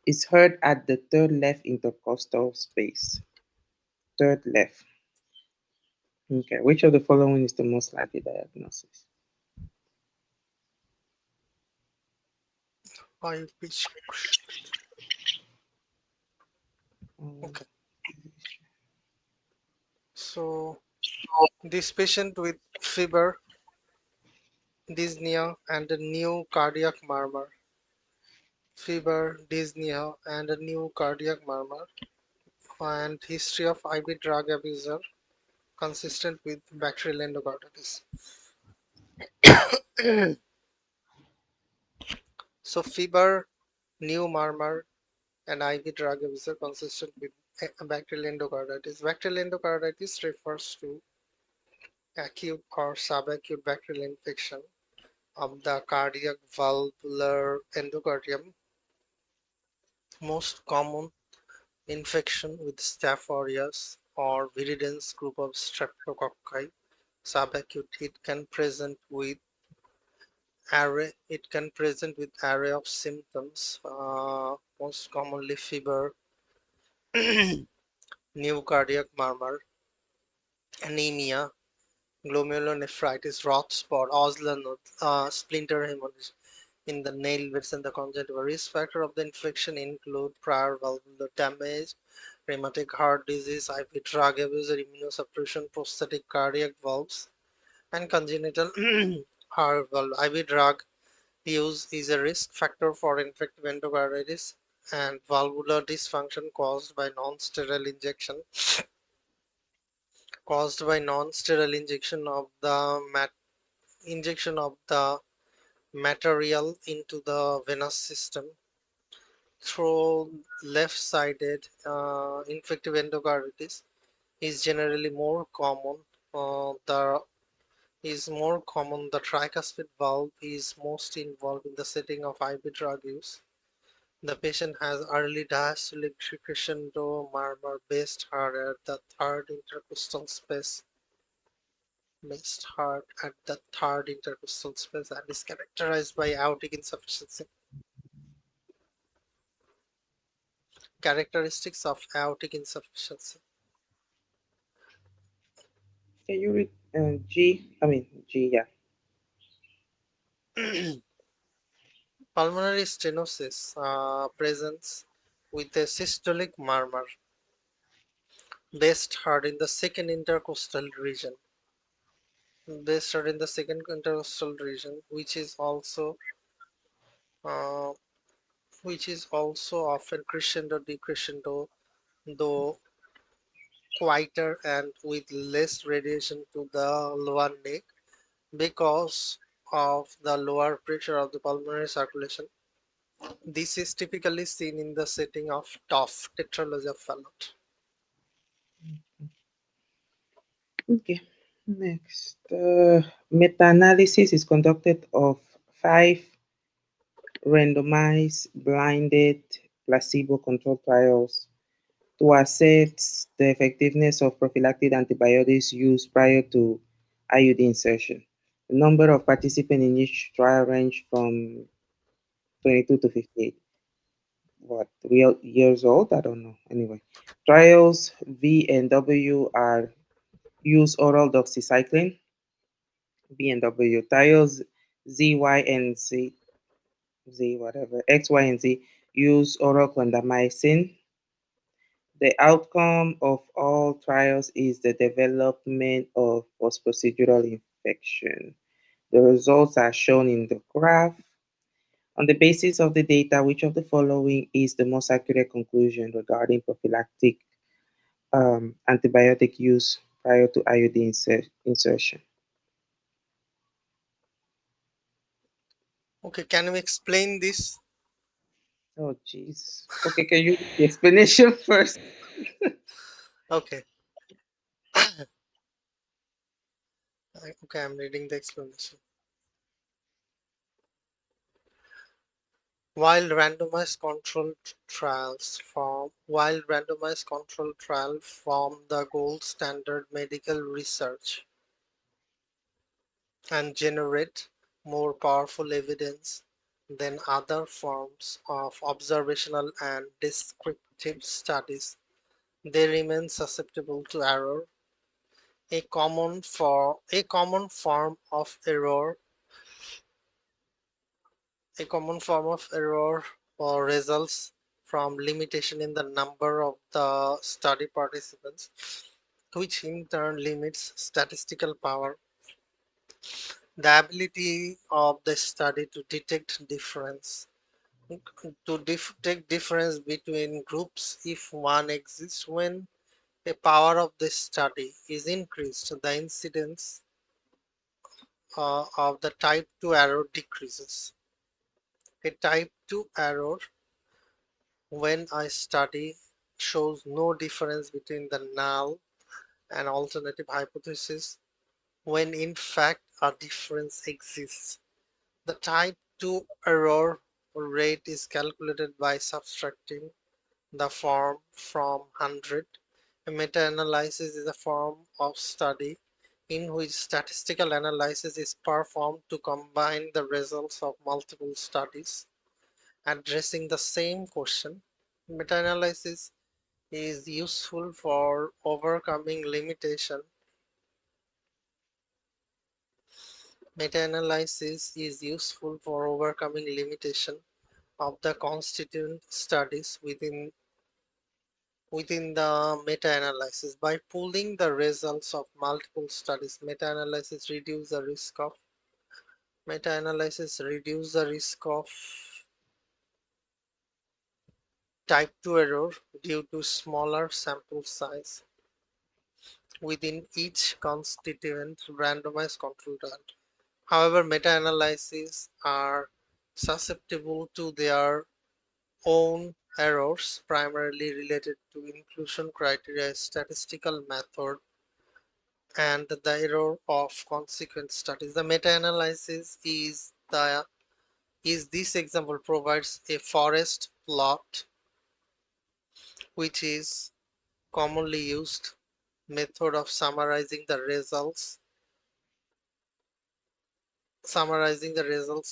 is heard at the third left intercostal space. Third left. Okay, which of the following is the most likely diagnosis? I which Um, okay. So this patient with fever, dyspnea, and a new cardiac murmur. Fever, dyspnea, and a new cardiac murmur, and history of IV drug abuse are consistent with bacterial endocarditis. So fever, new murmur, and IV drug abuse are consistent with bacterial endocarditis. Bacterial endocarditis refers to acute or subacute bacterial infection of the cardiac valvular endocardium. Most common infection with Staph aureus or viridans group of streptococci. Subacute, it can present with array of symptoms, most commonly fever, new cardiac murmur, anemia, glomerulonephritis, rough spot, Osler node, splinter hemorrhage in the nail beds and the conjunctiva. Risk factor of the infection include prior valvular damage, rheumatic heart disease, IV drug abuse, immunosuppression, prosthetic cardiac valves, and congenital heart valve. IV drug use is a risk factor for infective endocarditis and valvular dysfunction caused by non-sterile injection of the material into the venous system through left-sided infective endocarditis is generally more common. The is more common. The tricuspid valve is most involved in the setting of IV drug use. The patient has early diastolic crescendo murmur based heart at the third intercostal space, and is characterized by aortic insufficiency. Characteristics of aortic insufficiency. can you read G? I mean G, yeah. Pulmonary stenosis presents with a systolic murmur, best heard in the second intercostal region, uh, which is also often crescendo decrescendo, though quieter and with less radiation to the lower neck because of the lower pressure of the pulmonary circulation. This is typically seen in the setting of TOF, tetralogy of Fallot. Okay. Next, meta-analysis is conducted of 5 randomized, blinded, placebo-controlled trials to assess the effectiveness of prophylactic antibiotics used prior to IUD insertion. The number of participants in each trial ranged from 22 to 58. What, real years old? I don't know. Anyway, trials V and W are use oral doxycycline. B and W trials Z, Y, and Z whatever X, Y, and Z use oral clindamycin. The outcome of all trials is the development of post-procedural infection. The results are shown in the graph. On the basis of the data, which of the following is the most accurate conclusion regarding prophylactic antibiotic use prior to IUD insertion? Okay, can you explain this? Oh, jeez. Okay, can you read the explanation first? Okay, okay, I'm reading the explanation. While randomized control trial form the gold standard medical research and generate more powerful evidence, than other forms of observational and descriptive studies, they remain susceptible to error. A common form of error, a common form of error or results from limitation in the number of the study participants, which in turn limits statistical power. The ability of the study to detect difference, to detect difference between groups if one exists. When the power of the study is increased, the incidence of the type 2 error decreases. A type 2 error, when a study shows no difference between the null and alternative hypothesis, when in fact a difference exists. The type 2 error rate is calculated by subtracting the form from 100. A meta-analysis is a form of study in which statistical analysis is performed to combine the results of multiple studies addressing the same question. Meta-analysis is useful for overcoming limitation. Meta-analysis is useful for overcoming limitation of the constituent studies within the meta-analysis. By pooling the results of multiple studies, meta-analysis reduce the risk of type 2 error due to smaller sample size within each constituent randomized control trial. However, meta-analyses are susceptible to their own errors, primarily related to inclusion criteria, statistical method, and the error of consequent studies. The meta-analysis is this example provides a forest plot, which is commonly used method of summarizing the results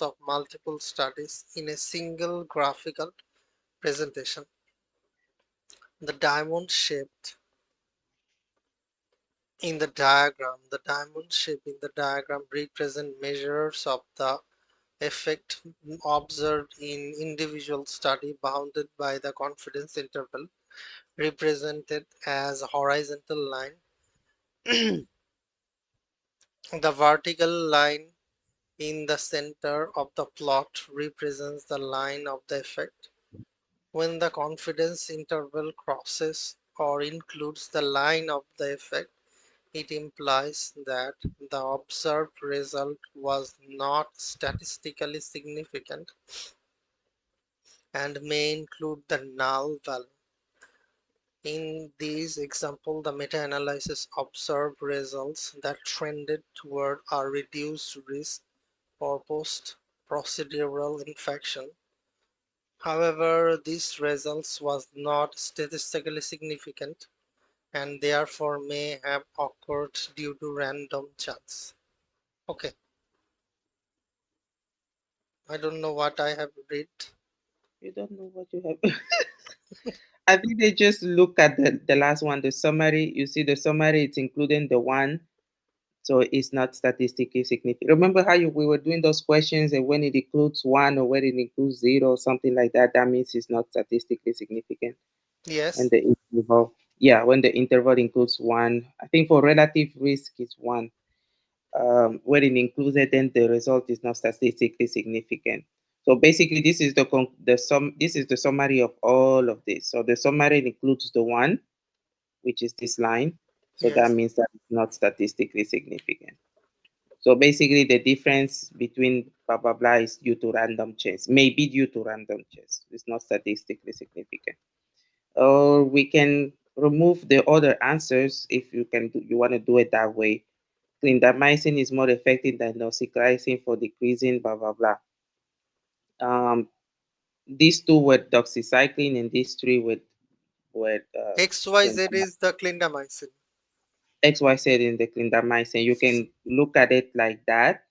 of multiple studies in a single graphical presentation. The diamond shaped the diamond shape in the diagram represent measures of the effect observed in individual study bounded by the confidence interval represented as a horizontal line. The vertical line in the center of the plot represents the line of the effect. When the confidence interval crosses or includes the line of the effect, it implies that the observed result was not statistically significant and may include the null value. In this example, the meta-analysis observed results that trended toward a reduced risk for post-procedural infection. However, this result was not statistically significant and therefore may have occurred due to random chance. Okay, I don't know what I have read. You don't know what you have. I think they just look at the last one, the summary. You see the summary, it's including the one, so it's not statistically significant. Remember how we were doing those questions, and when it includes one or when it includes zero or something like that, that means it's not statistically significant. When Yes, the interval, yeah, when the interval includes one, I think for relative risk is one. When it includes it, then the result is not statistically significant. So basically, this is the sum. This is the summary of all of this. So the summary includes the one, which is this line. So that yes. means that it's not statistically significant. So basically, the difference between blah blah blah is due to random chance. Maybe due to random chance. It's not statistically significant. Or we can remove the other answers if you want to do it that way. Clindamycin is more effective than doxycycline for decreasing blah blah blah. Um, these two were doxycycline and these three were XYZ clindamycin. is the clindamycin. XYZ in the clindamycin. You can look at it like that.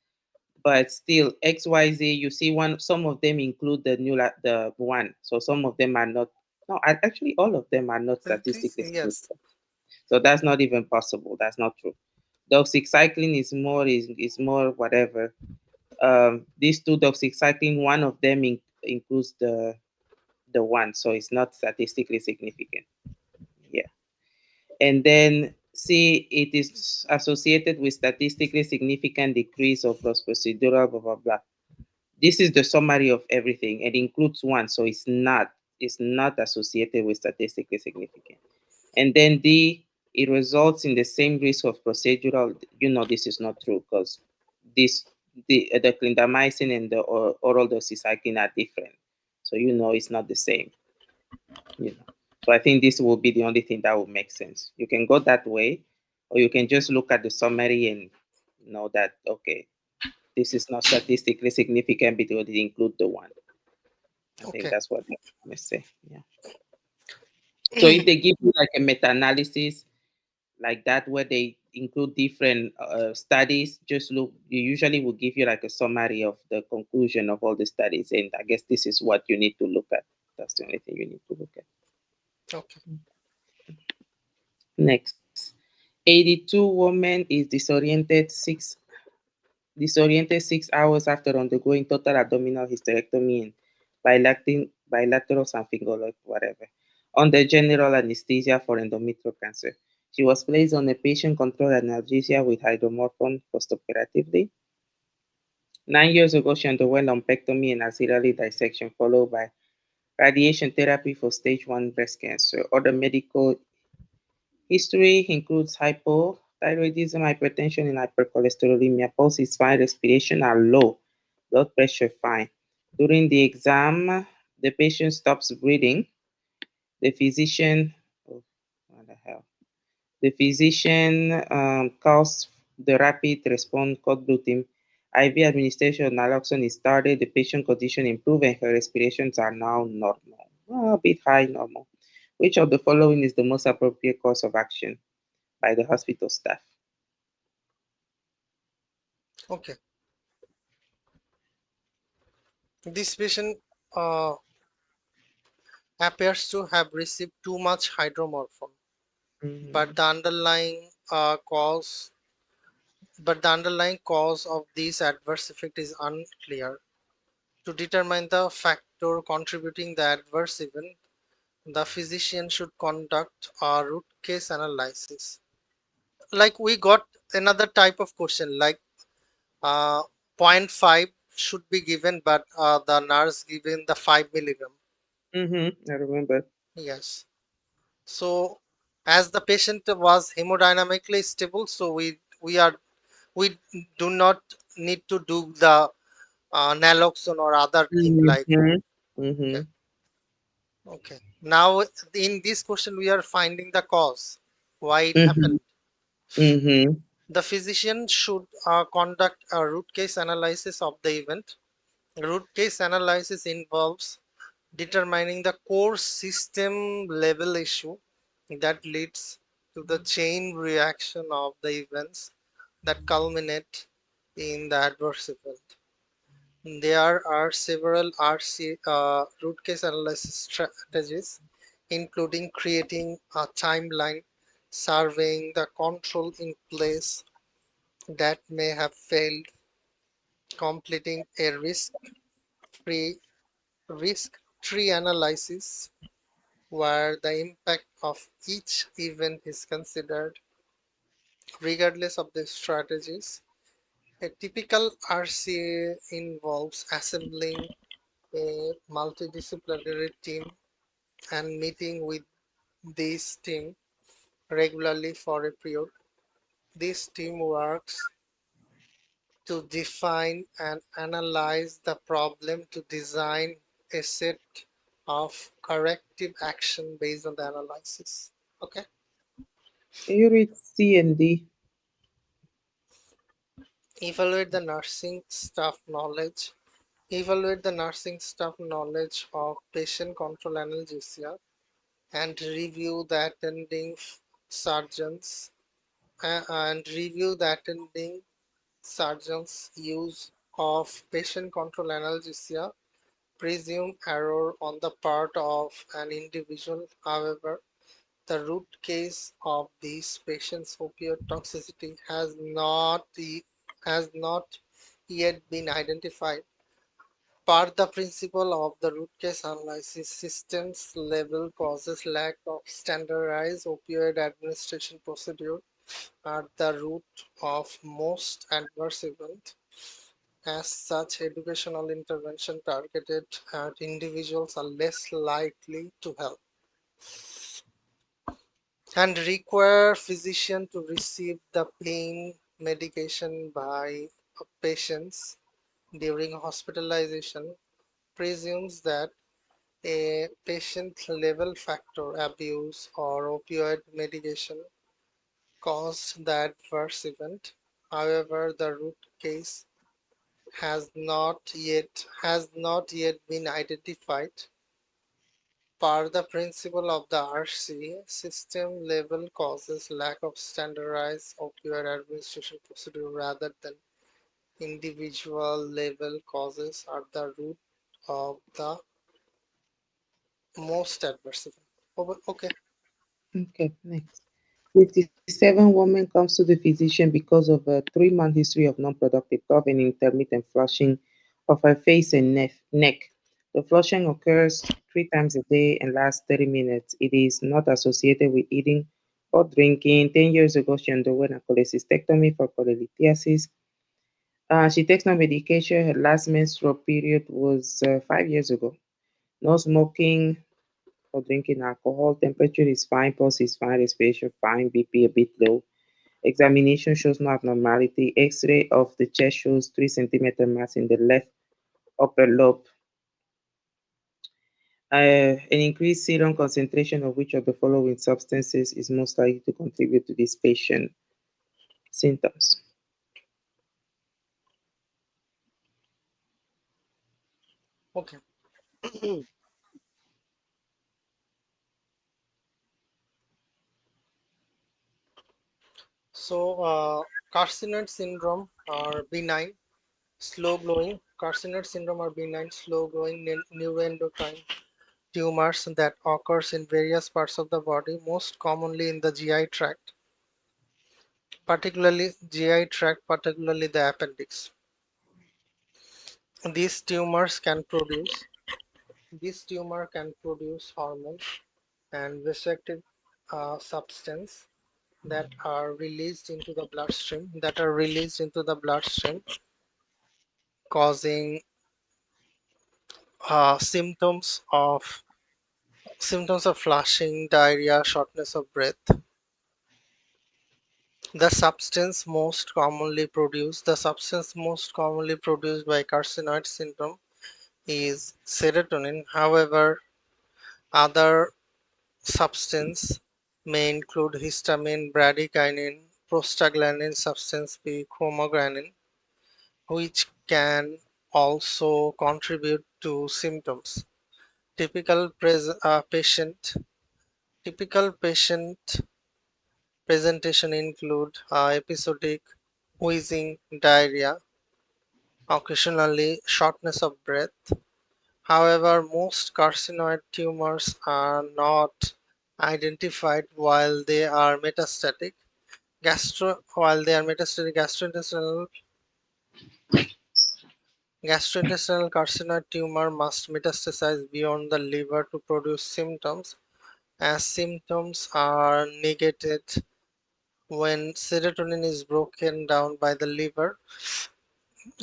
but still XYZ, you see one, some of them include the one. So some of them are not, no, actually all of them are not statistically Yes. significant. So that's not even possible. That's not true. Doxycycline is more whatever. These two doxycycline, one of them includes the one, so it's not statistically significant. Yeah. And then C, it is associated with statistically significant decrease of procedural blah blah blah. This is the summary of everything. It includes one, so it's not associated with statistically significant. And then D, it results in the same risk of procedural. This is not true because this the clindamycin and the oral doxycycline are different. So it's not the same. you know. So I think this will be the only thing that will make sense. You can go that way, or you can just look at the summary and know that okay, this is not statistically significant because it include the one. I think Okay. that's what I may say. Yeah. So if they give you like a meta-analysis like that where they include different studies, just look. You usually will give you like a summary of the conclusion of all the studies, and I guess this is what you need to look at. That's the only thing you need to look at. Okay. Next, 82 women is disoriented 6 hours after undergoing total abdominal hysterectomy and bilateral sanfingoloid, whatever, under general anesthesia for endometrial cancer. She was placed on a patient-controlled analgesia with hydromorphone postoperatively. 9 years ago, she underwent lumpectomy and axillary dissection, followed by radiation therapy for stage 1 breast cancer. Other medical history includes hypothyroidism, hypertension, and hypercholesterolemia. Pulse is fine, respiration are low, blood pressure fine. During the exam, the patient stops breathing. The physician, oh, what the hell? The physician calls the rapid response code blue team. IV administration of naloxone is started. The patient condition improved and her respirations are now normal. A bit high normal. Which of the following is the most appropriate course of action by the hospital staff? Okay. This patient uh, appears to have received too much hydromorphone, but Mhm. the underlying cause but the underlying cause of this adverse effect is unclear. To determine the factor contributing the adverse event, the physician should conduct a root cause analysis. Like we got another type of question, like uh, zero point 0.5 should be given, but the nurse given the 5 milligram. I remember. Yes. So as the patient was hemodynamically stable, so we do not need to do the naloxone or other thing like. Mhm. Okay. Mhm. Okay. Now in this question we are finding the cause why it Mhm. happened. Mhm. The physician should conduct a root cause analysis of the event. Root cause analysis involves determining the core system level issue that leads to the chain reaction of the events that culminate in the adverse event. There are several root cause analysis strategies, including creating a timeline, surveying the control in place that may have failed, completing a free risk tree analysis where the impact of each event is considered. Regardless of the strategies, a typical RCA involves assembling a multidisciplinary team and meeting with this team regularly for a period. This team works to define and analyze the problem to design a set of corrective action based on the analysis. Okay. Can you read C and D? Evaluate the nursing staff knowledge. Evaluate the nursing staff knowledge of patient control analgesia and review the attending surgeons and review the attending surgeons use of patient control analgesia presume error on the part of an individual. However, the root cause of these patients' opioid toxicity has not yet been identified. Per the principle of the root cause analysis, systems level causes lack of standardized opioid administration procedure are the root of most adverse events. As such, educational intervention targeted at individuals are less likely to help and require physician to receive the pain medication by patients during hospitalization presumes that a patient level factor abuse or opioid medication caused the adverse event. However, the root cause has not yet been identified. Per the principle of the RC, system level causes lack of standardized opioid administration procedure rather than individual level causes are the root of the most adverse event. Okay. Okay, next. 57 woman comes to the physician because of a 3-month history of non-productive cough and intermittent flushing of her face and neck. The flushing occurs 3 times a day and lasts 30 minutes. It is not associated with eating or drinking. 10 years ago, she underwent a cholecystectomy for cholelithiasis. She takes no medication. Her last menstrual period was 5 years ago. No smoking or drinking alcohol. Temperature is fine. Pulse is fine. Respiration fine. BP a bit low. Examination shows no abnormality. X-ray of the chest shows 3 centimeter mass in the left upper lobe. An increased serum concentration of which of the following substances is most likely to contribute to this patient symptoms? Okay. Carcinoid syndrome are benign, slow growing. Carcinoid syndrome are benign, slow growing neuroendocrine tumors that occurs in various parts of the body, most commonly in the particularly the appendix. These tumors can produce this tumor can produce hormones and vasoactive substance that are released into the bloodstream, causing symptoms of flushing, diarrhea, shortness of breath. The substance most commonly produced by carcinoid syndrome is serotonin. However, other substances may include histamine, bradykinin, prostaglandin, substance P, chromogranin, which can also contribute to symptoms. Typical patient presentation include episodic wheezing, diarrhea, occasionally shortness of breath. However, most carcinoid tumors are not identified while they are metastatic. Gastrointestinal carcinoid tumor must metastasize beyond the liver to produce symptoms, as symptoms are negated when serotonin is broken down by the liver.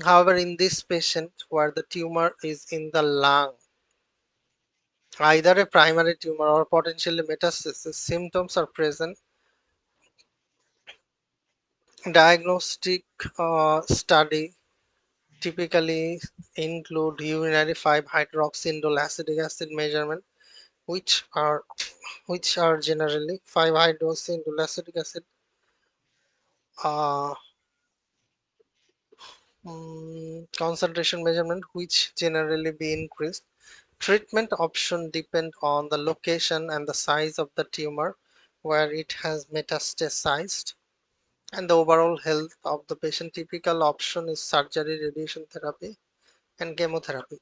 However, in this patient where the tumor is in the lung, either a primary tumor or potentially metastasis, symptoms are present. Diagnostic study typically include urinary 5-hydroxyindole acetic acid measurement, which are generally 5-hydroxyindole acetic acid uh, concentration measurement, which generally be increased. Treatment option depend on the location and the size of the tumor where it has metastasized. And the overall health of the patient. Typical option is surgery, radiation therapy, and chemotherapy.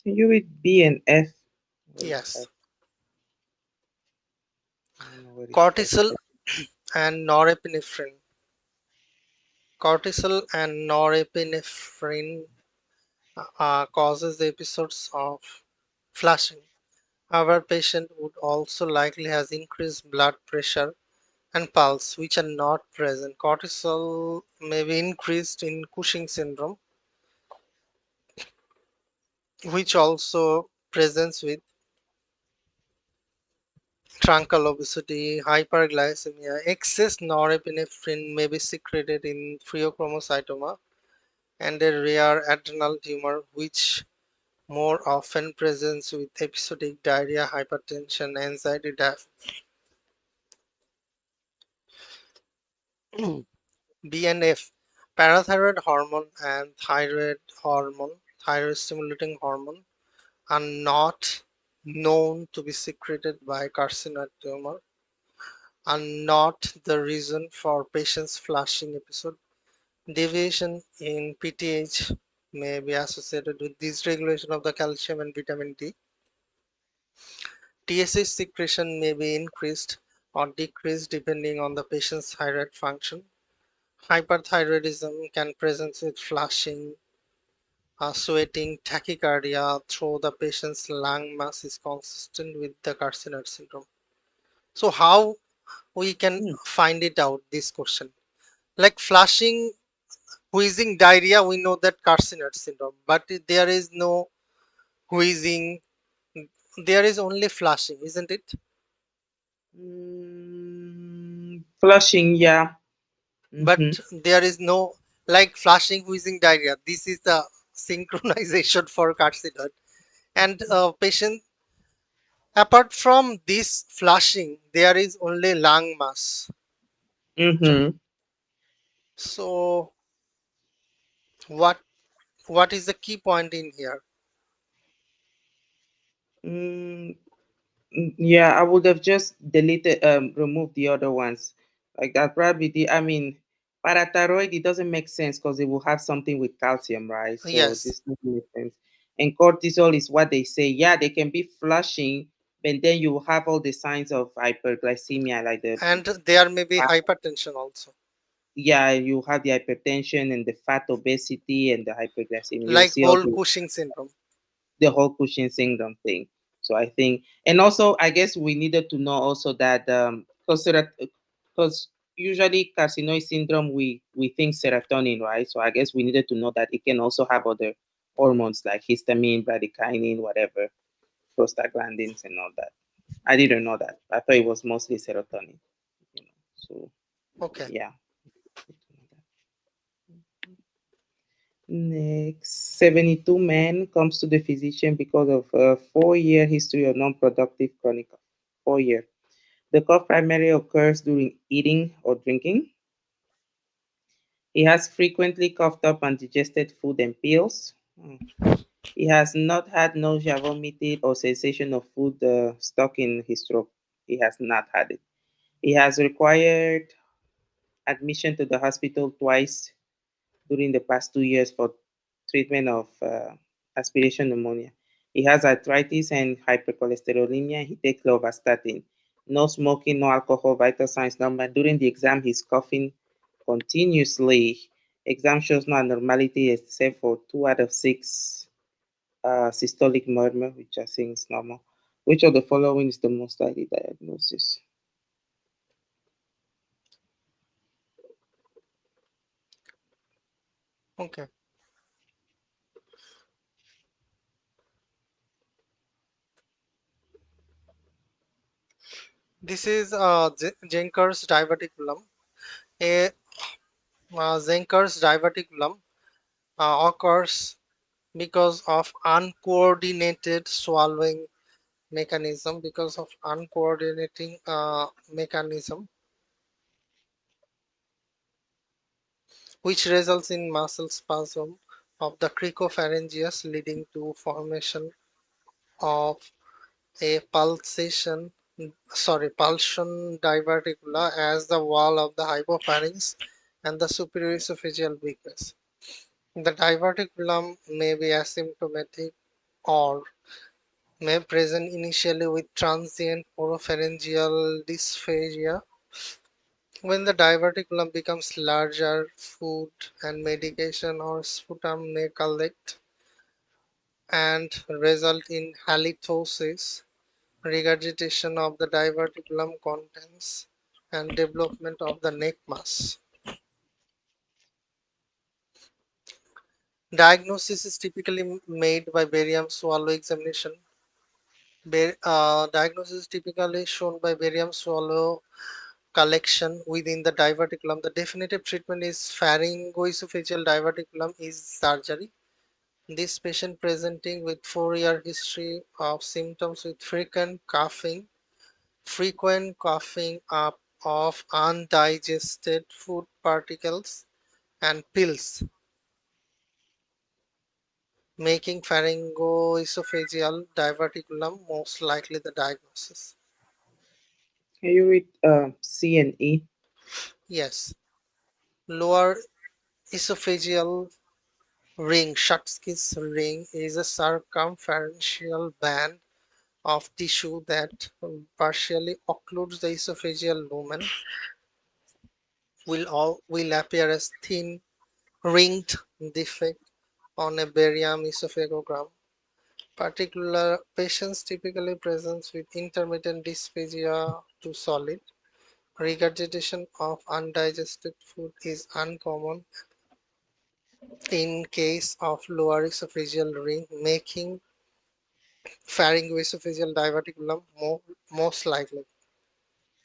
Can you read B and F? What is F? Yes. I don't know what is F. Cortisol and norepinephrine. Cortisol and norepinephrine causes the episodes of flushing. However, patient would also likely has increased blood pressure and pulse, which are not present. Cortisol may be increased in Cushing syndrome, which also presents with truncal obesity, hyperglycemia. Excess norepinephrine may be secreted in pheochromocytoma and a rare adrenal tumor, which more often presents with episodic diarrhea, hypertension, anxiety, BNF, parathyroid hormone and thyroid stimulating hormone, are not known to be secreted by carcinoid tumor, are not the reason for patients' flushing episode. Deviation in PTH may be associated with dysregulation of the calcium and vitamin D. TSH secretion may be increased or decreased depending on the patient's thyroid function. Hyperthyroidism can present with flushing, sweating, tachycardia, though the patient's lung mass is consistent with the carcinoid syndrome. So how we can Hmm. find it out, this question? Like flushing, wheezing, diarrhea, we know that carcinoid syndrome, but there is no wheezing, there is only flushing, isn't it? Flushing, yeah. But there is no, like flushing, wheezing, diarrhea. This is the synchronization for carcinoid. And patient, apart from this flushing, there is only lung mass. Mm-hmm. So what what is the key point in here? Mm, yeah, I would have just deleted, removed the other ones. Like that probably I mean, parathyroid, it doesn't make sense because it will have something with calcium, right? So Yes, this doesn't make sense. And cortisol is what they say. Yeah, they can be flushing, but then you will have all the signs of hyperglycemia, like the and there may be hypertension also, yeah, you have the hypertension and the fat obesity and the hyperglycemia. You'll like see all whole the Cushing syndrome. whole Cushing syndrome thing. So I think, and also I guess we needed to know also that because usually carcinoid syndrome we think serotonin, right? So I guess we needed to know that it can also have other hormones like histamine, bradykinin, whatever, prostaglandins, and all that. I didn't know that. I thought it was mostly serotonin. So Okay, yeah. Next, 72 men comes to the physician because of a 4-year history of non-productive chronic cough. 4 year. The cough primarily occurs during eating or drinking. He has frequently coughed up undigested food and pills. He has not had nausea, vomiting, or sensation of food stuck in his throat. He has not had it. He has required admission to the hospital twice during the past 2 years for treatment of aspiration pneumonia. He has arthritis and hypercholesterolemia. He takes lovastatin. No smoking, no alcohol, vital signs normal. During the exam, he's coughing continuously. Exam shows no abnormality except for 2 out of 6 systolic murmur, which I think is normal. Which of the following is the most likely diagnosis? okay. This is Jenker's diverticulum. A Jenker's diverticulum occurs because of uncoordinated swallowing mechanism, mechanism, which results in muscle spasm of the cricopharyngeus, leading to formation of a pulsation pulsion diverticula as the wall of the hypopharynx and the superior esophageal weakness. The diverticulum may be asymptomatic or may present initially with transient oropharyngeal dysphagia. When the diverticulum becomes larger, food and medication or sputum may collect and result in halitosis, regurgitation of the diverticulum contents, and development of the neck mass. Diagnosis is typically made by barium swallow examination. Diagnosis is typically shown by barium swallow collection within the diverticulum. The definitive treatment is pharyngoesophageal diverticulum is surgery. This patient presenting with 4-year history of symptoms with frequent coughing up of undigested food particles and pills, making pharyngoesophageal diverticulum most likely the diagnosis. Can you read C and E? Yes, lower esophageal ring, Schatzki's ring, is a circumferential band of tissue that partially occludes the esophageal lumen, will appear as thin ringed defect on a barium esophagogram. Particular patients typically present with intermittent dysphagia to solid. Regurgitation of undigested food is uncommon in case of lower esophageal ring, making pharyngoesophageal diverticulum most likely.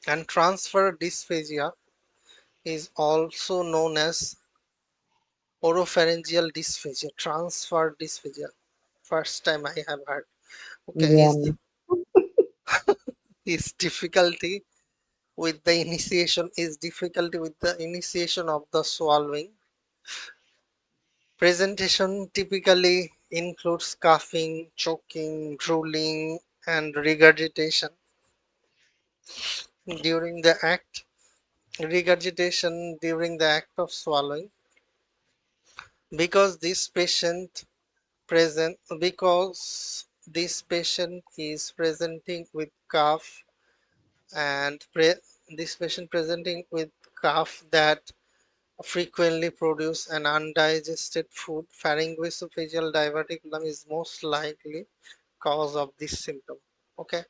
And transfer dysphagia is also known as oropharyngeal dysphagia. Transfer dysphagia. First time I have heard. Okay, Yeah. is difficulty with the initiation of the swallowing. Presentation typically includes coughing, choking, drooling, and regurgitation during the act. Regurgitation during the act of swallowing. Because this patient is presenting with cough and this patient presenting with cough that frequently produce an undigested food, pharyngoesophageal diverticulum is most likely cause of this symptom. Okay.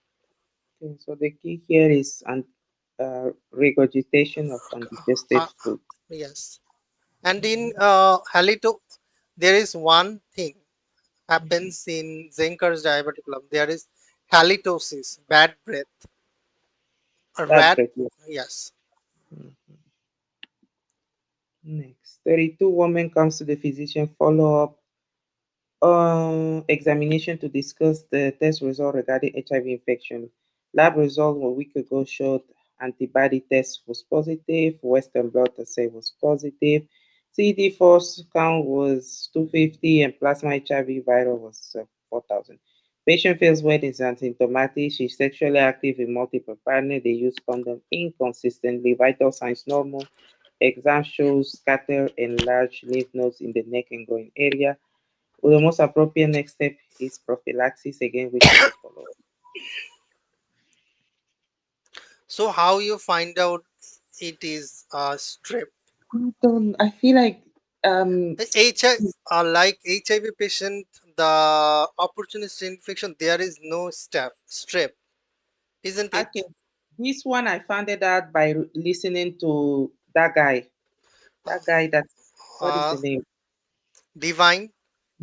Okay, so the key here is regurgitation of Uh, undigested food. yes. And in halito, there is one thing Mhm. happens in Zenker's diverticulum. There is halitosis, bad breath, or Bad rat. breath. Yeah. Yes. Mhm. Next, 32 woman comes to the physician follow up examination to discuss the test result regarding HIV infection. Lab result 1 week ago showed antibody test was positive, Western blot assay was positive, CD4 count was 250, and plasma HIV viral was 4,000. Patient feels well, is asymptomatic. She's sexually active in multiple partners. They use condom inconsistently. Vital signs normal. Exam shows scattered and large lymph nodes in the neck and groin area. Well, the most appropriate next step is prophylaxis again, which is a follow up. So how you find out it is strep? I don't. I feel like HIV, like HIV patient, the opportunistic infection, there is no strep, isn't okay. it? This one I found it out by listening to that guy. That guy. That's what is Uh, the name? divine.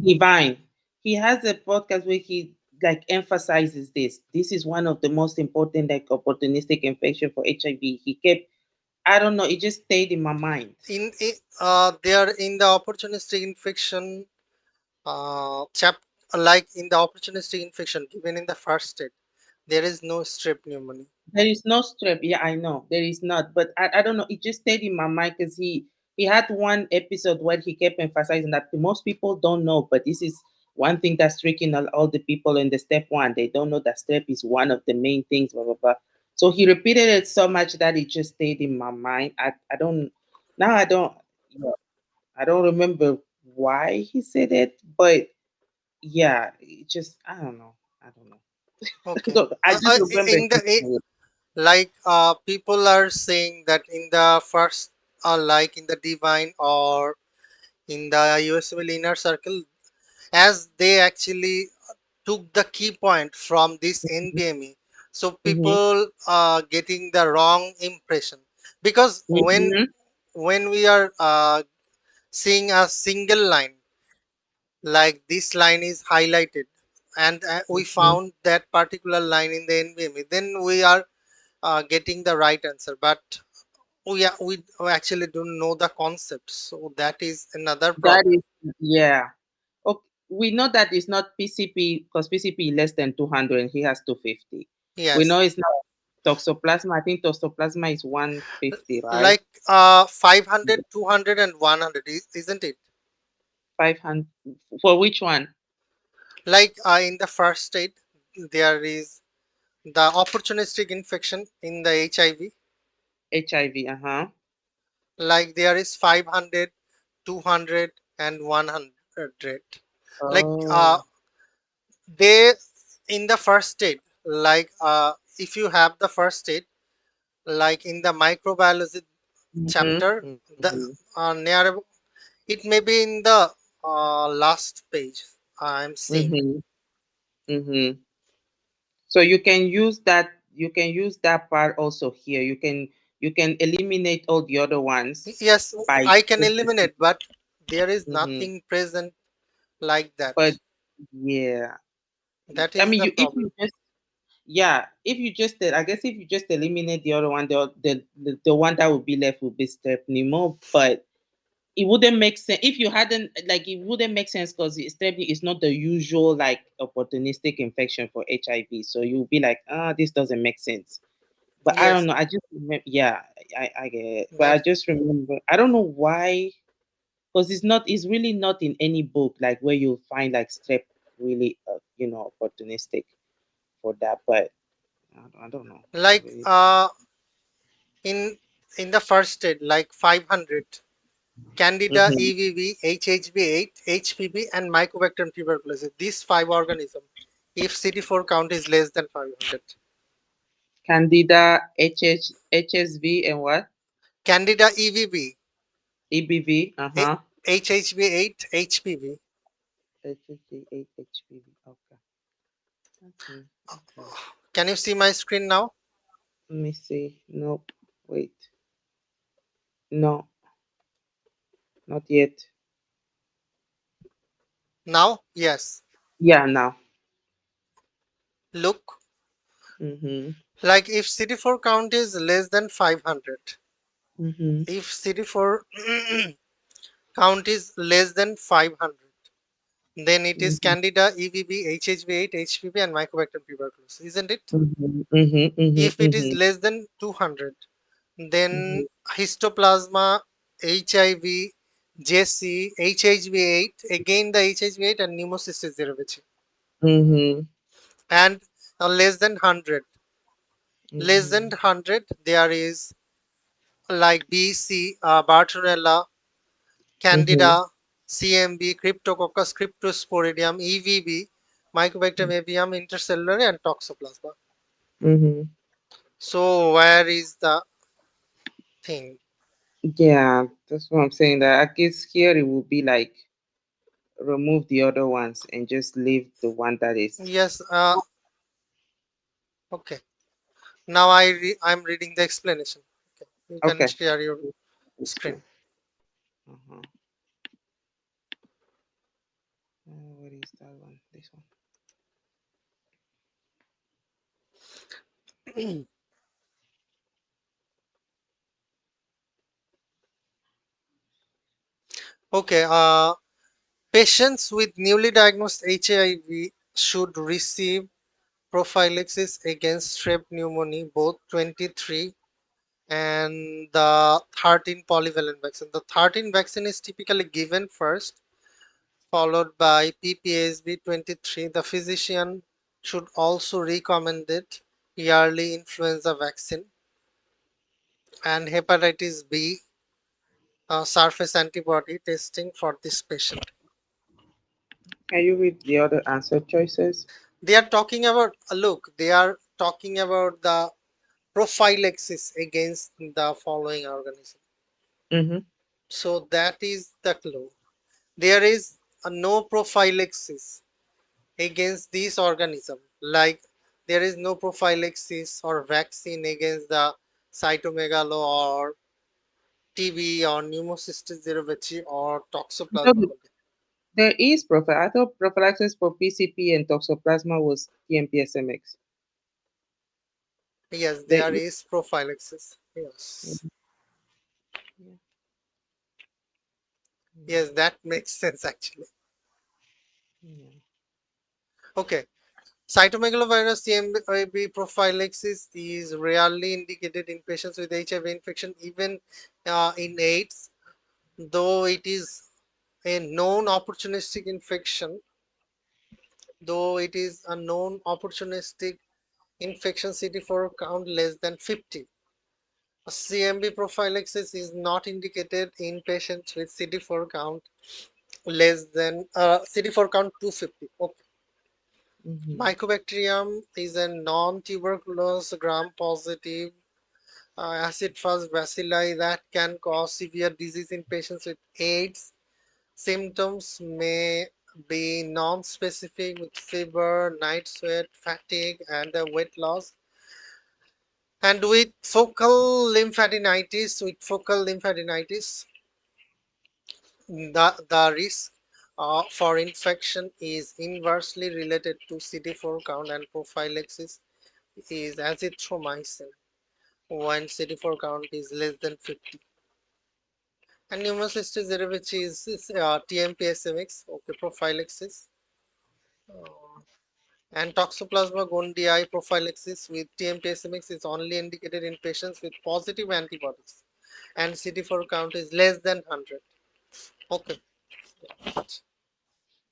Divine. He has a podcast where he like emphasizes this. This is one of the most important like opportunistic infection for HIV. He kept. I don't know. It just stayed in my mind. There in the opportunistic infection chap like in the opportunistic infection given in the first state, there is no strep pneumonia. There is no strep. Yeah, I know. There is not. But I don't know. It just stayed in my mind because he had one episode where he kept emphasizing that most people don't know, but this is one thing that's tricking all the people in the step one. They don't know that strep is one of the main things, blah blah blah. So he repeated it so much that it just stayed in my mind. I don't now I don't yeah, I don't remember why he said it, but yeah, it just I don't know. I don't know. Okay. So I just remember In the him saying it. like people are saying that in the first like in the divine or in the usable inner circle, as they actually took the key point from this nbme, so Mm-hmm. people are getting the wrong impression, because Mm-hmm. when we are seeing a single line, like this line is highlighted, and we Mm-hmm. found that particular line in the nbme, then we are getting the right answer. But we actually don't know the concept, so that is another That problem. is yeah. Okay. We know that it's not PCP because PCP is less than 200 and he has 250. We Yes. know it's not toxoplasma. I think toxoplasma is 150, right? Like 500, 200, and 100, isn't it? 500 for which one? Like in the first state, there is the opportunistic infection in the hiv, HIV. Uh-huh. like there is 500, 200, and 100. Like Oh. they in the first state, like if you have the first state, like in the microbiology Mm-hmm. chapter, the Mm-hmm. near, it may be in the last page I'm seeing. Mm-hmm. Mm-hmm. So you can use that part also here. You can eliminate all the other ones Yes, by I can just eliminate, but there is mm-hmm. nothing present like that. But yeah, That I is mean, the you if problem. you just yeah, if you just I guess if you just eliminate the other one, the one that would be left would be strep pneumo, but it wouldn't make sense if you hadn't like it wouldn't make sense because strep is not the usual like opportunistic infection for HIV. So you'll be like, this doesn't make sense. But I don't Yes, know. I just remember, yeah, I get it. But I that just remember, I don't know why, because it's really not in any book like where you'll find like strep really, opportunistic for that. But I don't know. I like really, in the first state, like 500, Candida, mm-hmm. EVV, HHV8, HPV, and Mycobacterium tuberculosis. These five organisms, if CD4 count is less than 500. Candida, HSV, and what? Candida EVV, EBV, HHV8, HPV. HSV, HPV. Okay. Okay. Okay. Can you see my screen now? Let me see. Nope. Wait. No, not yet. Now, yes. Yeah, now. Look, Mm-hmm. like if CD4 count is less than 500, Mm-hmm. if CD4 count is less than 500, then it is Mm-hmm. Candida, EVB, HHV8, HPV, and Mycobacterium tuberculosis, isn't it? Mhm, mhm, mhm, If it is mhm, less than 200, then mhm, histoplasma, HIV, JC, HHV8, again the HHV8 and pneumocystis cerebrale. mhm, And less than 100, less than mhm, 100, there is like BC, Bartonella, mhm, Candida, CMV, Cryptococcus, Cryptosporidium, EVB, Mycobacterium avium, intercellular, and Toxoplasma. mhm. So where is the thing? Yeah, that's what I'm saying. That I guess here it would be like remove the other ones and just leave the one that is. Yes, okay. Now I'm reading the explanation. Okay. You can Okay. share your It's screen. fine. Uh-huh. What is that one? This one. Okay, patients with newly diagnosed HIV should receive prophylaxis against strep pneumoniae, both 23 and the 13 polyvalent vaccine. The 13 vaccine is typically given first, followed by PPSB 23. The physician should also recommend it yearly influenza vaccine, and hepatitis B surface antibody testing for this patient. Can you read the other answer choices? They are talking about, look, they are talking about the prophylaxis against the following organism. Mm-hmm. So that is the clue. There is a no prophylaxis against this organism, like there is no prophylaxis or vaccine against the cytomegalo or TB or pneumocystis cerevisiae or No, toxoplasma gondii. there is I thought prophylaxis for PCP and toxoplasma was TMPSMX. Yes, There there is. is prophylaxis. Yes, Yeah. yes, that makes sense actually. Yeah. Okay, cytomegalovirus TMB prophylaxis is rarely indicated in patients with HIV infection, even in AIDS, though it is a known opportunistic infection. Though it is a known opportunistic infection, CD4 count less than 50. A CMV prophylaxis is not indicated in patients with CD4 count less than CD4 count 250. Okay. Mm-hmm. Mycobacterium is a non-tuberculous gram-positive acid-fast bacilli that can cause severe disease in patients with AIDS. Symptoms may be non-specific with fever, night sweat, fatigue, and weight loss. And with focal lymphadenitis, the risk for infection is inversely related to CD4 count, and prophylaxis is azithromycin when CD4 count is less than 50. And pneumocystis cerevisiae is TMPSMX, okay, prophylaxis. Uh, and Toxoplasma gondii prophylaxis with TMPSMX is only indicated in patients with positive antibodies and CD4 count is less than 100. Okay.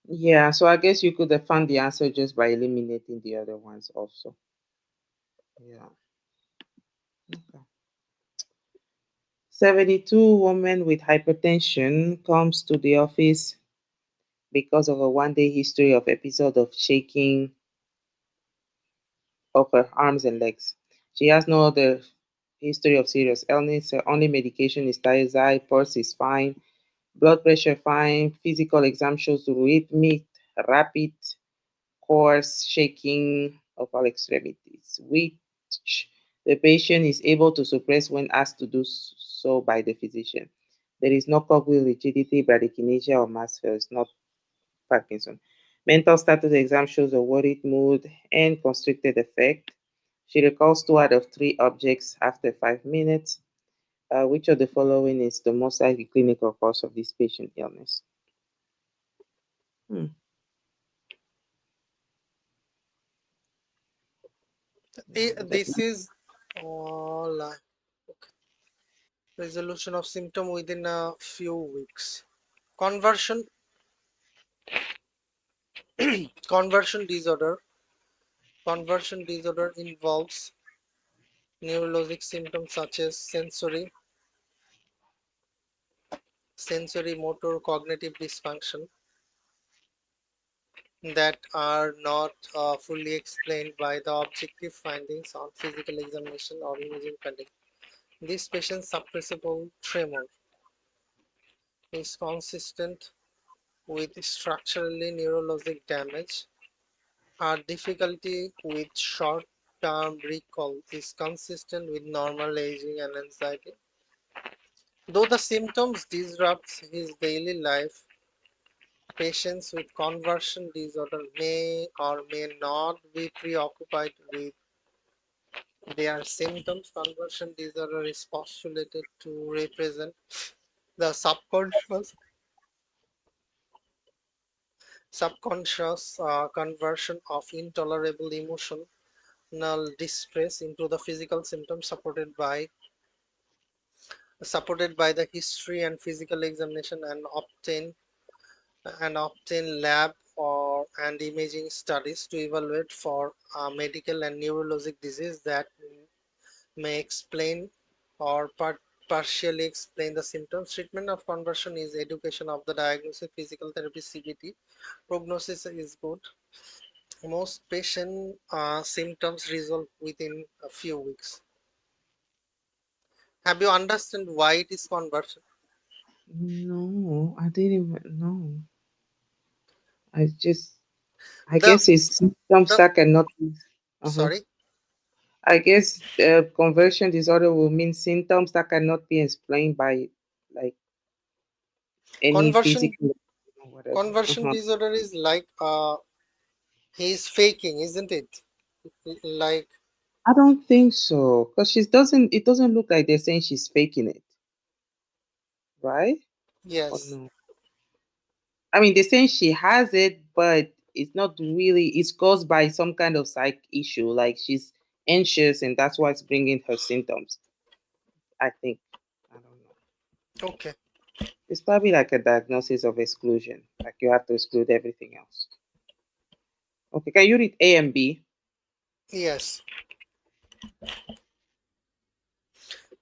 Yeah, so I guess you could have found the answer just by eliminating the other ones also. Yeah. Okay. 72 woman with hypertension comes to the office because of a 1 day history of episode of shaking of her arms and legs. She has no other history of serious illness. Her only medication is thiazide. Pulse is fine. Blood pressure fine. Physical exam shows rhythmic, rapid, coarse shaking of all extremities, which the patient is able to suppress when asked to do so by the physician. There is no cogwheel rigidity, bradykinesia, or mass fail. It's not Parkinson. Mental status exam shows a worried mood and constricted effect. She recalls 2 out of 3 objects after 5 minutes. Which of the following is the most likely clinical cause of this patient illness? Hmm. This is all resolution of symptom within a few weeks. Conversion conversion disorder. Conversion disorder involves neurologic symptoms such as sensory motor cognitive dysfunction that are not fully explained by the objective findings on physical examination or imaging findings. This patient's suppressible tremor is consistent with structurally neurologic damage. Her difficulty with short-term recall is consistent with normal aging and anxiety. Though the symptoms disrupt his daily life, patients with conversion disorder may or may not be preoccupied with their symptoms. Conversion disorder is postulated to represent the subconscious conversion of intolerable emotional distress into the physical symptoms supported by the history and physical examination and obtain lab or and imaging studies to evaluate for medical and neurologic disease that may explain or partially explain the symptoms. Treatment of conversion is education of the diagnosis, physical therapy, CBT. Prognosis is good. Most patient symptoms resolve within a few weeks. Have you understand why it is conversion? No, I didn't even know. I just, I The guess it's symptoms the that cannot be. Uh-huh. sorry. I guess conversion disorder will mean symptoms that cannot be explained by like any Conversion physical or whatever. conversion Uh-huh. disorder is like he's faking, isn't it? Like I don't think so, because she doesn't. It doesn't look like they're saying she's faking it, right? Or yes. no? I mean, they're saying she has it, but it's not really. It's caused by some kind of psych issue, like she's anxious, and that's what's bringing her symptoms. I think. I don't know. Okay. It's probably like a diagnosis of exclusion, like you have to exclude everything else. Okay, can you read A and B? Yes.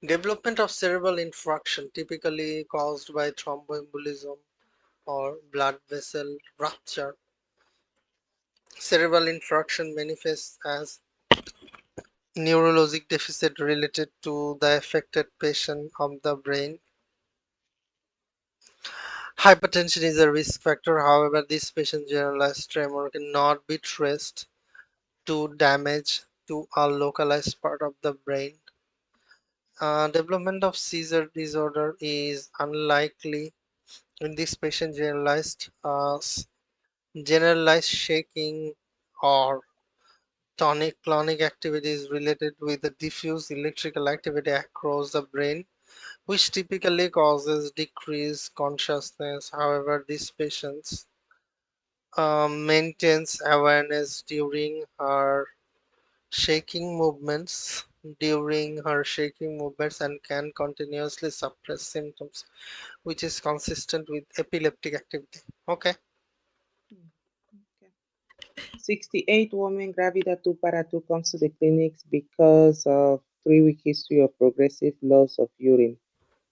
Development of cerebral infarction, typically caused by thromboembolism or blood vessel rupture. Cerebral infarction manifests as neurologic deficit related to the affected patient of the brain. Hypertension is a risk factor, however, this patient's generalized tremor cannot be traced to damage to a localized part of the brain. Development of seizure disorder is unlikely in this patient. Generalized shaking or tonic-clonic activity is related with the diffuse electrical activity across the brain, which typically causes decreased consciousness. However, this patient maintains awareness during her shaking movements and can continuously suppress symptoms, which is consistent with epileptic activity. Okay. Hmm, okay. 68 women gravida 2 para 2 comes to the clinics because of 3-week history of progressive loss of urine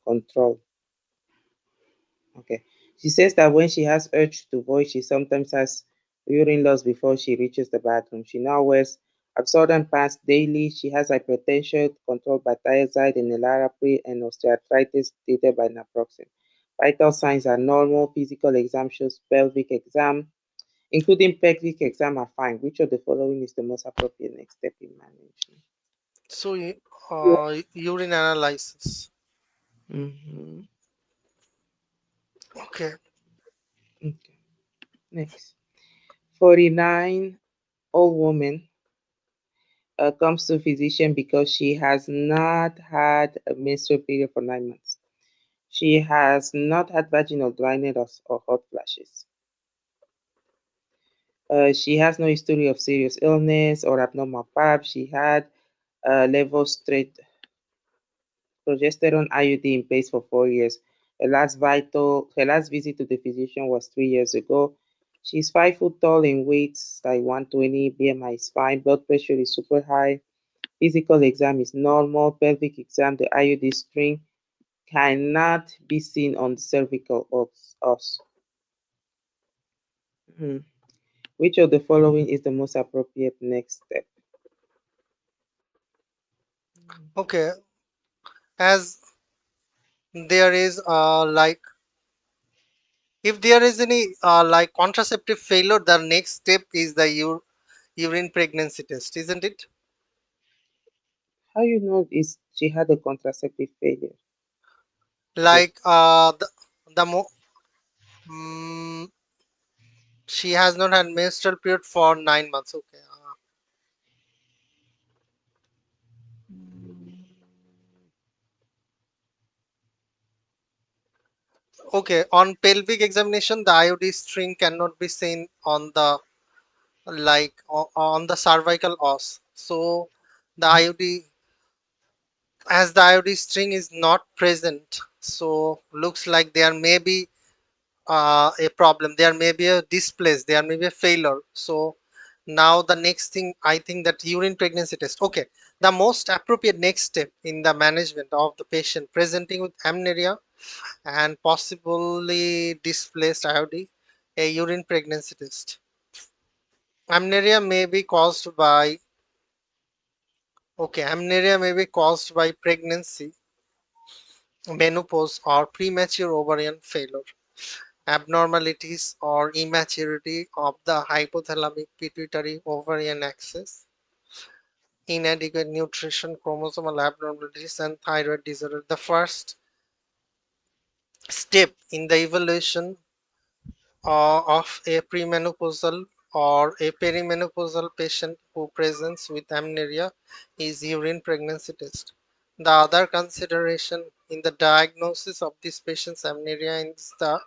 control. Okay. She says that when she has urge to void, she sometimes has urine loss before she reaches the bathroom. She now wears absorbent pants daily. She has hypertension controlled by thiazide and enalapril and osteoarthritis treated by naproxen. Vital signs are normal. Physical exam shows pelvic exam, including pelvic exam, are fine. Which of the following is the most appropriate next step in management? So, Yeah. urine analysis. Mm-hmm. Okay. Okay. Next. 49 old woman comes to physician because she has not had a menstrual period for 9 months. She has not had vaginal dryness or hot flashes. She has no history of serious illness or abnormal pap. She had level straight progesterone IUD in place for 4 years. Her last visit to the physician was 3 years ago. She's 5 foot tall and weighs like 120. BMI is fine. Blood pressure is super high. Physical exam is normal. Pelvic exam, the IUD string cannot be seen on the cervical os. Mhm. Which of the following is the most appropriate next step? Mhm. Okay. As there is like if there is any like contraceptive failure, the next step is the urine pregnancy test, isn't it? How you know is she had a contraceptive failure? Like, Like the mo she has not had menstrual period for 9 months. Okay. Okay. On pelvic examination, the IOD string cannot be seen on the on the cervical os. So the IOD as the IOD string is not present, so looks like there may be a problem, there may be a displace, there may be a failure. So now the next thing, I think that urine pregnancy test. Okay, the most appropriate next step in the management of the patient presenting with amenorrhea and possibly displaced IOD, a urine pregnancy test. Amenorrhea may be caused by, okay, amenorrhea may be caused by pregnancy, menopause, or premature ovarian failure, abnormalities or immaturity of the hypothalamic pituitary ovarian axis, inadequate nutrition, chromosomal abnormalities, and thyroid disorder. The first step in the evaluation of a premenopausal or a perimenopausal patient who presents with amenorrhea is urine pregnancy test. The other consideration in the diagnosis of this patient's amenorrhea is the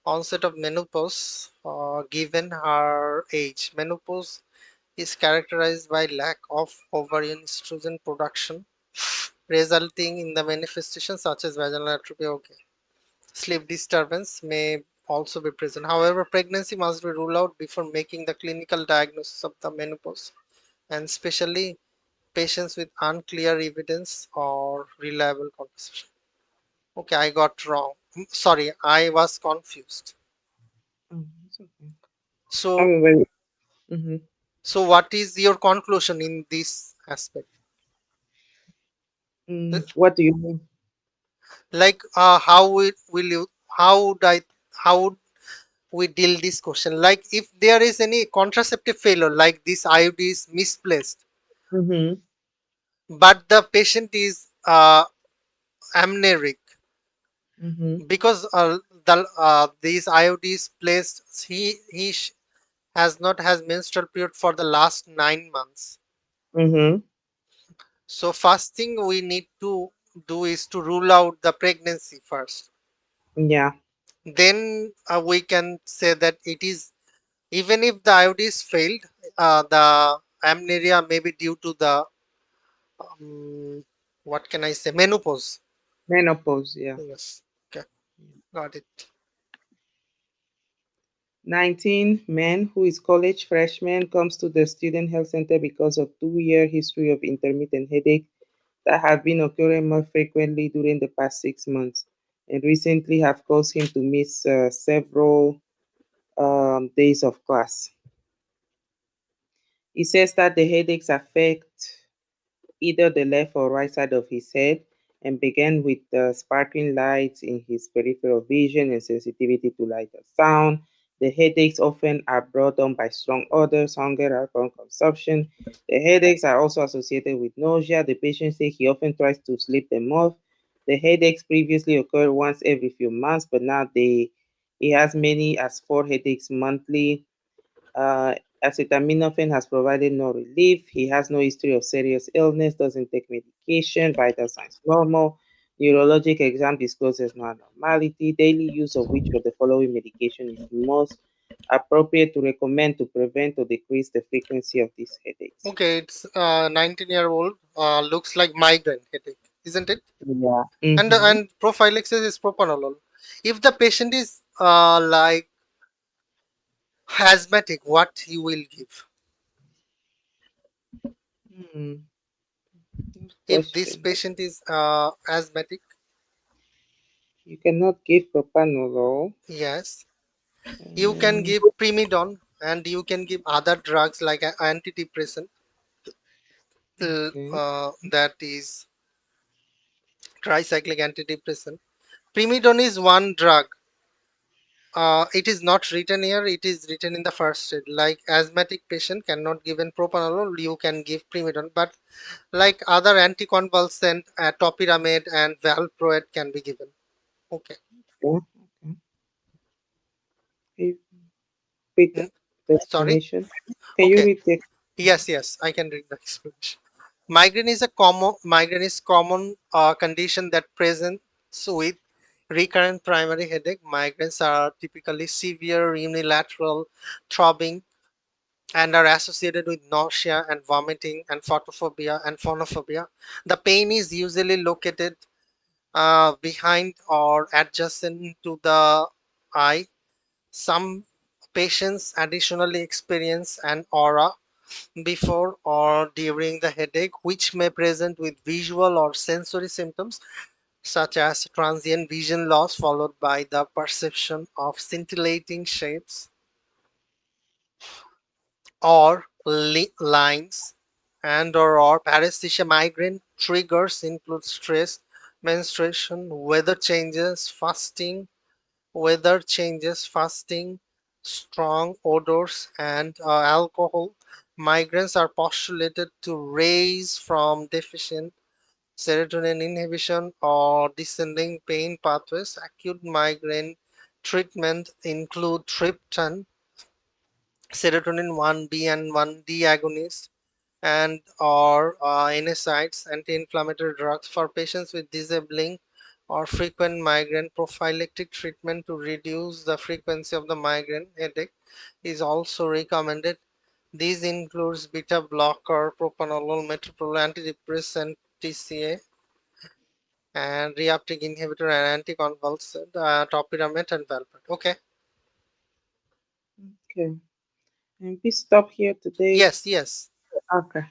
onset of menopause given her age. Menopause is characterized by lack of ovarian estrogen production, resulting in the manifestations such as vaginal atrophy. Okay. Sleep disturbance may also be present. However, pregnancy must be ruled out before making the clinical diagnosis of the menopause, and especially patients with unclear evidence or reliable conversation. Okay, I got wrong. Sorry, I was confused. It's okay. So, Well, mhm. so what is your conclusion in this aspect? What do you mean? Like, will you? How would I? How would we deal this question? Like, if there is any contraceptive failure, like this IUD is misplaced, Mm-hmm. but the patient is amneric Mm-hmm. because these IUDs placed, has not has menstrual period for the last 9 months. Mm-hmm. So first thing we need to do is to rule out the pregnancy first. Yeah. Then we can say that it is, even if the IUD is failed, the amenorrhea may be due to the what can I say, menopause. Menopause. Yeah. Yes. Okay, got it. 19 men who is college freshman comes to the student health center because of 2-year history of intermittent headache that have been occurring more frequently during the past 6 months and recently have caused him to miss several days of class. He says that the headaches affect either the left or right side of his head and began with the sparkling lights in his peripheral vision and sensitivity to light and sound. The headaches often are brought on by strong odors, hunger, alcohol consumption. The headaches are also associated with nausea. The patient says he often tries to sleep them off. The headaches previously occurred once every few months, but now he has many as 4 headaches monthly. uh, Acetaminophen has provided no relief. He has no history of serious illness, doesn't take medication, vital signs normal. Neurologic exam discloses no abnormality. Daily use of which of the following medication is most appropriate to recommend to prevent or decrease the frequency of these headaches? Okay, it's 19-year-old, looks like migraine headache, isn't it? Yeah. And prophylaxis is propanolol. If the patient is like asthmatic, what you will give? Hmm. Good If this question. patient is asthmatic, You cannot give propanolol. yes, you can Um, give primidone, and you can give other drugs like antidepressant, okay. that is tricyclic antidepressant. Primidone is one drug. It is not written here, it is written in the first aid. Like asthmatic patient cannot give in propanolol, you can give primidone, but like other anticonvulsant, topiramate and valproate can be given. Okay. Yeah. Okay. Read Mm, the sorry. explanation. Can you Okay. read the Yes, I can read the explanation. Migraine is common condition that presents with recurrent primary headache. Migraines are typically severe unilateral throbbing and are associated with nausea and vomiting and photophobia and phonophobia. The pain is usually located behind or adjacent to the eye. Some patients additionally experience an aura before or during the headache, which may present with visual or sensory symptoms such as transient vision loss followed by the perception of scintillating shapes or lines, and or paresthesia. Migraine triggers include stress, menstruation, weather changes, fasting, strong odors, and alcohol. Migraines are postulated to raise from deficient serotonin inhibition or descending pain pathways. Acute migraine treatment include triptan, serotonin 1B and 1D agonists, and or NSAIDs, anti-inflammatory drugs for patients with disabling or frequent migraine. Prophylactic treatment to reduce the frequency of the migraine headache is also recommended. These includes beta blocker, propranolol, metoprolol, antidepressant, TCA, and reuptake inhibitor and anticonvulsant, topiramate and valproate. Okay. Okay. And we stop here today. Yes, yes. Okay.